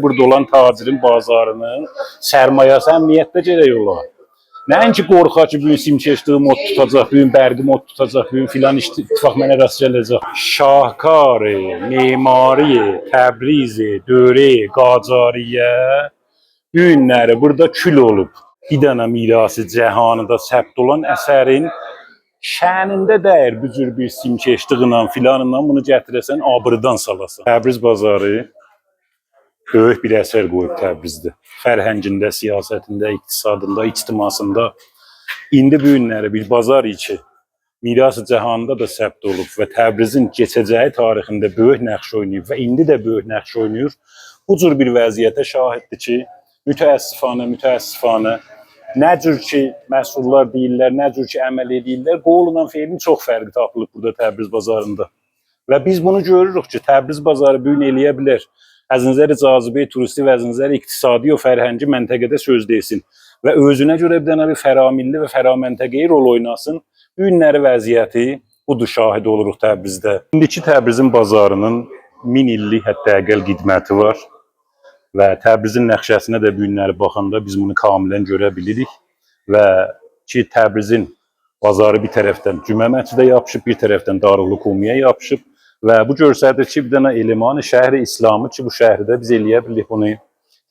burada olan tacirin bazarının sərmayəsi əmniyyətdə gərək olar. Nəinki qorxa ki, bugün simkeşliği mod tutacaq, bugün bərqi mod tutacaq, bugün filan ittifaq mənə rast gələcək. Şahkarı, memari, Təbrizi, Döre, Qacariyə bu günləri burada kül olub. Bir dənə mirası cəhanında səbt olan əsərin şənində dəyər bu cür bir simkeşliğindən filanından bunu gətirəsən, abırdan salasan. Təbriz bazarı böyük bir əsər qoyub Təbrizdə. Fərhəngində, siyasətində, iqtisadında, ictimasında. İndi bu günləri bir bazar içi mirası cəhanında da səbt olub və Təbrizin keçəcəyi tarixində böyük nəqş oynayıb və indi də böyük nəqş oynayır. Bu cür bir vəziyyətə şahiddir ki, mütəəssifanə nə cür ki məsullar deyirlər, nə cür ki əməl edirlər, qolunan feilin çox fərqi tapılıb burada Təbriz bazarında. Və biz bunu görürük ki, Təbriz bazarı bu gün eləyə bilər. Əzinzəri cazibe turisti və əzinzəri iqtisadi o fərhəngi məntəqədə söz desin və özünə görə bir dənə bir fəramilli və fəraməntəqəyi rol oynasın. Bu günləri vəziyyəti budur, şahid oluruq Təbrizdə. İndiki Təbrizin bazarının 1000 illik hətta əqəl qidməti var və Təbrizin nəqşəsinə də bu günləri baxanda biz bunu kamilən görə bilirik və ki Təbrizin bazarı bir tərəfdən Cümə məscidə yapışıb, bir tərəfdən Darülhükumiyə yapışıb. Və bu göstərir ki, bir dənə elemanı şəhri İslamı ki, bu şəhərdə biz eləyə bilirik, bunu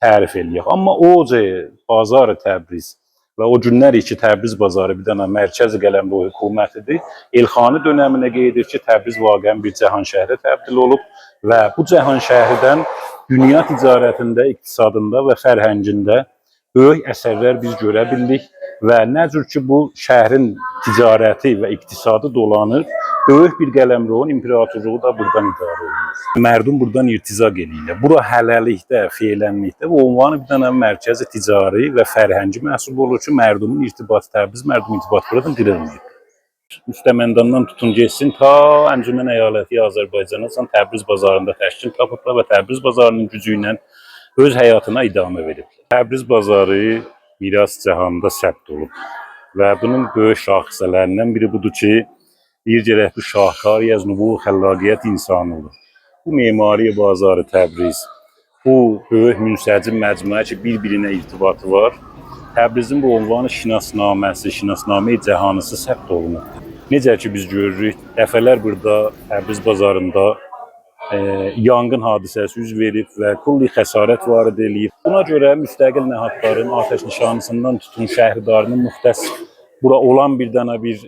tərif eləyək. Amma o bazarı Təbriz və o günlər ki, Təbriz bazarı bir dənə mərkəzi qələmroo hökumətidir. Elxani dönəminə qeyd edir ki, Təbriz vaqəən bir cahan şəhərə təbdil olub və bu cahan şəhərdən dünya ticarətində, iqtisadında və fərhəngində böyük əsərlər biz görə bildik və nə cür ki, bu şəhrin ticarəti və iqtisadı dolanır, böyük bir qələmroğun imperatorluğu da buradan idarə olunur. Mərdum buradan irtizaq eləyirlər. Bura hələlikdə, feylənlikdə və ünvanı bir dənə mərkəzi ticari və fərhəngi məhsul olur ki, mərdumun irtibatı, Təbriz mərdum irtibatı buradan qırılmıyor. Müstəməndandan tutun geçsin, ta Əncümən əyaləti Azərbaycana Təbriz bazarında təşkil tapıblar və Təbriz bazarının gücü ilə öz həyatına idamə veriblər. Təbriz bazarı miras cəhanında səbt olub və bunun böyük şaxisələrindən biri budur ki, bir gərək bu şahkar yaznubu xəllaqiyyət insanı olur. Bu memari bazarı Təbriz, bu böyük münsəcim məcmuə ki, bir-birinə irtibatı var. Təbrizin bu ünvanı şinasnaməsi, şinasnamə-i cəhanısı səbt olunur. Necə ki biz görürük, dəfələr burada Təbriz bazarında yanğın hadisəsi yüz verib və kulli xəsarət varid eləyib. Buna görə müstəqil nəhadların atəş nişanəsindən tutun şəhridarının müxtəs bura olan bir dənə bir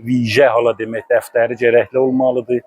vicə hala demək dəftəri gərəkli olmalıdır.